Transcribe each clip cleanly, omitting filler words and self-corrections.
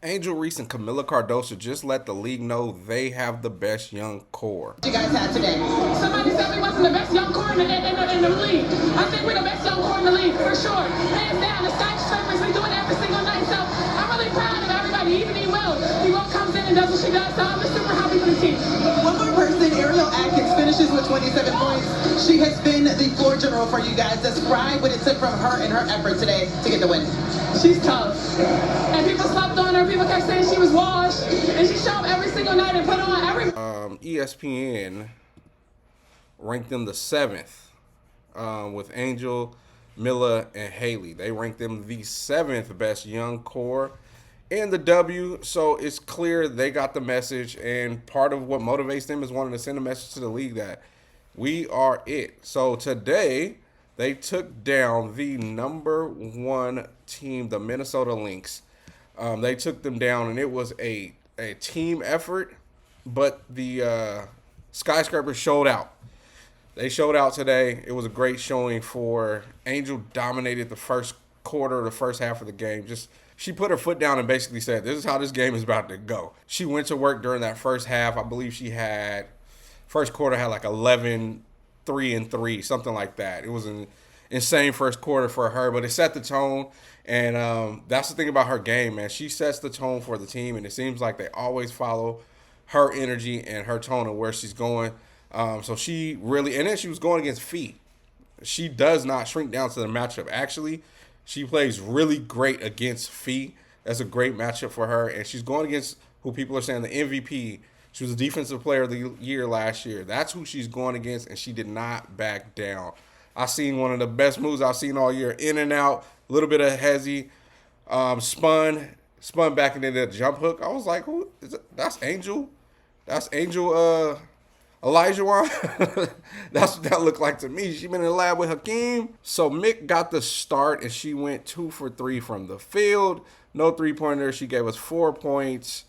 Angel Reese and Kamilla Cardoso just let the league know they have the best young core. You guys had today. Somebody said we wasn't the best young core in the league. I think we're the best young core in the league, for sure. Hands down, the skyscrapers, we do it every single night. So I'm really proud of everybody, even E-Will. E-Will comes in and does what she does, so I'm just super happy for the team. One more person, Ariel Atkins finishes with 27 points. She has been the floor general for you guys. Describe what it took from her and her effort today to get the win. She's tough. And people slept on her. People kept saying she was washed. And she showed up every single night and put on every... ESPN ranked them the seventh with Angel, Milla, and Haley. They ranked them the seventh best young core in the W. So it's clear they got the message. And part of what motivates them is wanting to send a message to the league that we are it. So today they took down the number one team, the Minnesota Lynx. They took them down, and it was a team effort, but the Skyscrapers showed out. They showed out today. It was a great showing for Angel. Dominated the first quarter, the first half of the game. She put her foot down and basically said, this is how this game is about to go. She went to work during that first half. I believe first quarter had like 11, 3 and 3, something like that. It was an insane first quarter for her, but it set the tone. And that's the thing about her game, man. She sets the tone for the team, and it seems like they always follow her energy and her tone of where she's going. So she really, and then she was going against Fee. She does not shrink down to the matchup. Actually, she plays really great against Fee. That's a great matchup for her. And she's going against who people are saying the MVP. She was a defensive player of the year last year. That's who she's going against, and she did not back down. I seen one of the best moves I've seen all year. In and out, a little bit of hezzy, spun back into the jump hook. I was like, who is it? That's Angel. That's Angel Elijah. That's what that looked like to me. She been in the lab with Hakeem. So Mick got the start, and she went 2 for 3 from the field. No three-pointer. She gave us 4 points,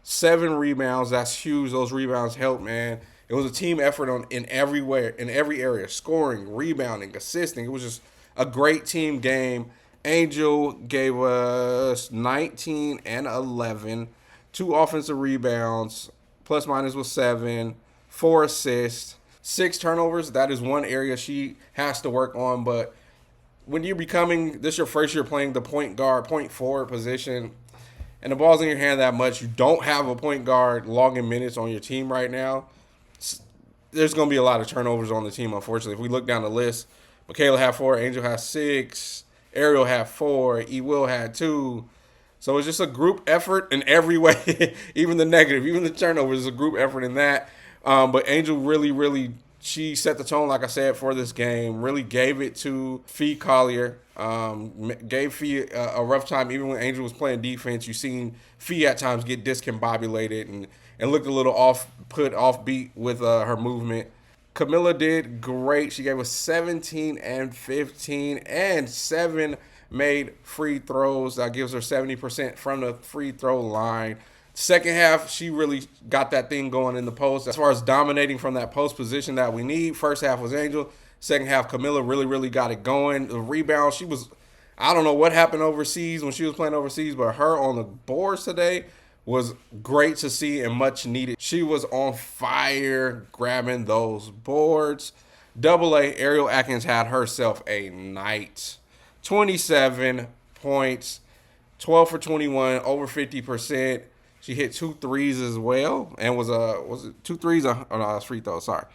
7 rebounds. That's huge. Those rebounds help, man. It was a team effort in every area, scoring, rebounding, assisting. It was just a great team game. Angel gave us 19 and 11, 2 offensive rebounds, plus minus was 7, 4 assists, 6 turnovers. That is one area she has to work on. But when you're this your first year playing the point guard, point forward position, and the ball's in your hand that much, you don't have a point guard logging minutes on your team right now, there's going to be a lot of turnovers on the team, unfortunately. If we look down the list, Michaela had 4, Angel had 6, Ariel had 4, E-Will had 2. So it's just a group effort in every way, even the negative, even the turnovers is a group effort in that. But Angel really, she set the tone, like I said, for this game, really gave it to Fee Collier, gave Fee a rough time. Even when Angel was playing defense, you seen Fee at times get discombobulated and looked a little offbeat with her movement. Kamilla did great. She gave us 17 and 15 and 7 made free throws. That gives her 70% from the free throw line. Second half, she really got that thing going in the post. As far as dominating from that post position that we need, first half was Angel. Second half, Kamilla really got it going. The rebound, I don't know what happened overseas when she was playing overseas, but her on the boards today was great to see and much needed. She was on fire grabbing those boards. AA, Ariel Atkins had herself a night. 27 points, 12 for 21, over 50%. She hit 2 threes as well, and was it 2 threes? Oh no, that's free throw. Sorry.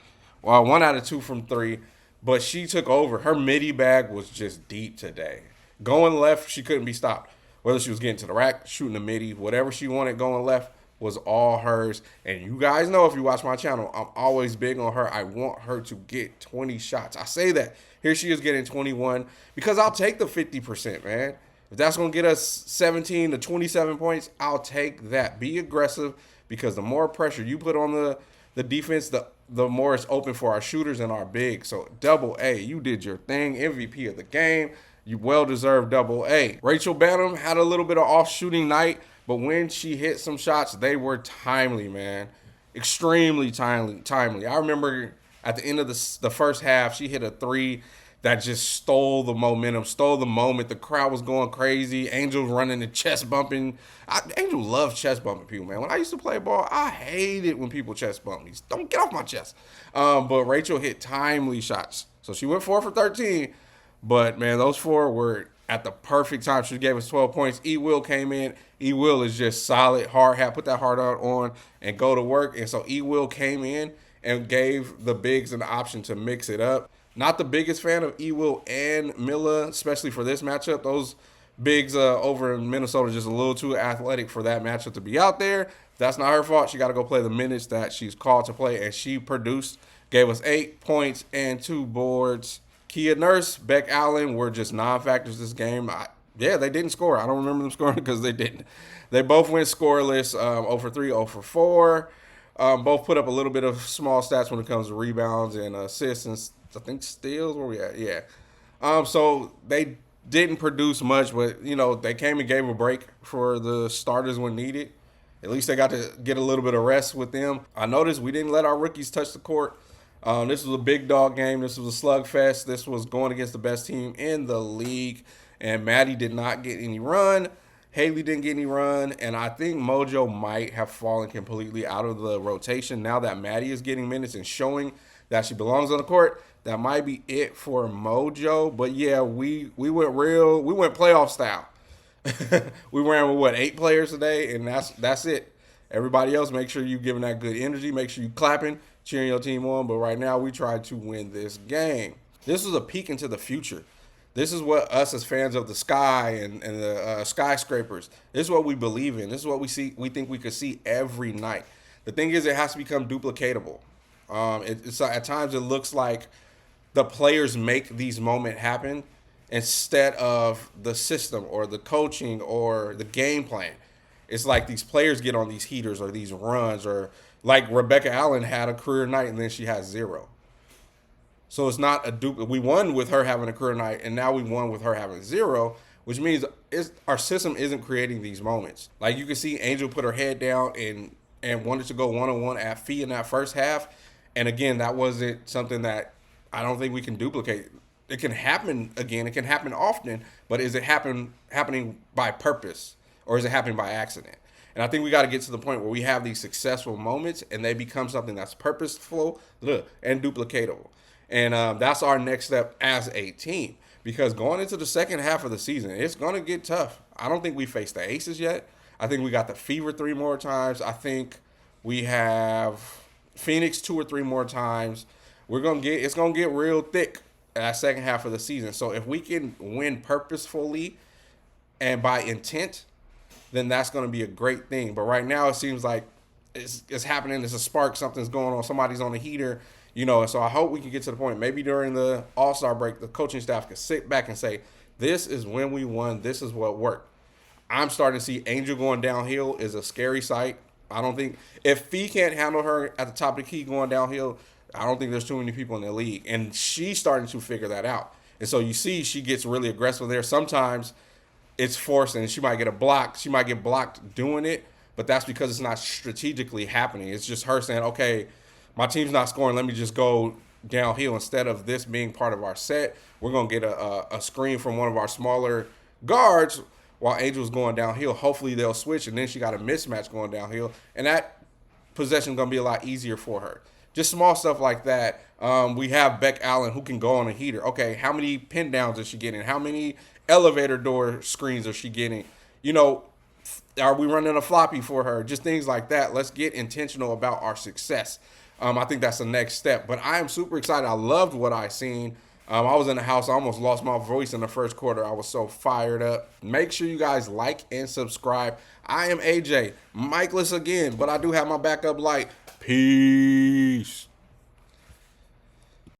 Well, 1 out of 2 from 3, but she took over. Her midi bag was just deep today. Going left, she couldn't be stopped. Whether she was getting to the rack, shooting the midi, whatever she wanted going left was all hers. And you guys know, if you watch my channel, I'm always big on her. I want her to get 20 shots. I say that. Here she is getting 21 because I'll take the 50%, man. If that's going to get us 17 to 27 points, I'll take that. Be aggressive, because the more pressure you put on the defense, the more it's open for our shooters and our bigs. So AA, you did your thing. MVP of the game. You well-deserved AA. Rachel Banham had a little bit of off-shooting night, but when she hit some shots, they were timely, man. Extremely timely. I remember at the end of the first half, she hit a 3 that just stole the momentum, stole the moment. The crowd was going crazy. Angel's running and chest bumping. Angel loves chest bumping people, man. When I used to play ball, I hated when people chest bump me. Don't get off my chest. But Rachel hit timely shots. So she went 4 for 13. But, man, those 4 were at the perfect time. She gave us 12 points. Will came in. Will is just solid, hard hat. Put that hard out on and go to work. And so Will came in and gave the bigs an option to mix it up. Not the biggest fan of Will and Milla, especially for this matchup. Those bigs over in Minnesota are just a little too athletic for that matchup to be out there. That's not her fault. She got to go play the minutes that she's called to play, and she produced, gave us 8 points and 2 boards. Kia Nurse, Beck Allen were just non-factors this game. They didn't score. I don't remember them scoring because they didn't. They both went scoreless, 0 for 3, 0 for 4. Both put up a little bit of small stats when it comes to rebounds and assists and I think steals. Where we at? Yeah. So they didn't produce much, but, they came and gave a break for the starters when needed. At least they got to get a little bit of rest with them. I noticed we didn't let our rookies touch the court. This was a big dog game. This was a slugfest. This was going against the best team in the league. And Maddie did not get any run. Haley didn't get any run. And I think Mojo might have fallen completely out of the rotation now that Maddie is getting minutes and showing that she belongs on the court. That might be it for Mojo. But, yeah, we went playoff style. We ran with, 8 players today, and that's it. Everybody else, make sure you're giving that good energy. Make sure you're clapping, cheering your team on. But right now, we tried to win this game. This was a peek into the future. This is what us as fans of the sky and the skyscrapers, this is what we believe in. This is what we think we could see every night. The thing is, it has to become duplicatable. At times, it looks like the players make these moments happen instead of the system or the coaching or the game plan. It's like these players get on these heaters or these runs, or like Rebecca Allen had a career night and then she has 0. So it's not a duplicate. We won with her having a career night, and now we won with her having 0, which means our system isn't creating these moments. Like you can see Angel put her head down and wanted to go one-on-one at Fee in that first half. And again, that wasn't something that I don't think we can duplicate. It can happen again. It can happen often, but is it happening by purpose, or is it happening by accident? And I think we got to get to the point where we have these successful moments and they become something that's purposeful and duplicatable. And that's our next step as a team, because going into the second half of the season, it's going to get tough. I don't think we faced the Aces yet. I think we got the Fever 3 more times. I think we have Phoenix 2 or 3 more times. It's going to get real thick that second half of the season. So if we can win purposefully and by intent, then that's going to be a great thing. But right now it seems like it's happening. It's a spark. Something's going on. Somebody's on the heater, So I hope we can get to the point. Maybe during the All-Star break, the coaching staff can sit back and say, this is when we won. This is what worked. I'm starting to see Angel going downhill is a scary sight. I don't think if Fee can't handle her at the top of the key going downhill, I don't think there's too many people in the league. And she's starting to figure that out. And so you see she gets really aggressive there. Sometimes it's forced and she might get a block. She might get blocked doing it, but that's because it's not strategically happening. It's just her saying, okay, my team's not scoring. Let me just go downhill. Instead of this being part of our set, we're going to get a screen from one of our smaller guards while Angel's going downhill. Hopefully they'll switch, and then she got a mismatch going downhill. And that possession's going to be a lot easier for her. Just small stuff like that. We have Beck Allen who can go on a heater. Okay, how many pin downs is she getting? How many elevator door screens is she getting? Are we running a floppy for her? Just things like that. Let's get intentional about our success. I think that's the next step. But I am super excited. I loved what I seen. I was in the house. I almost lost my voice in the first quarter. I was so fired up. Make sure you guys like and subscribe. I am AJ, Mikeless again, but I do have my backup light. Peace.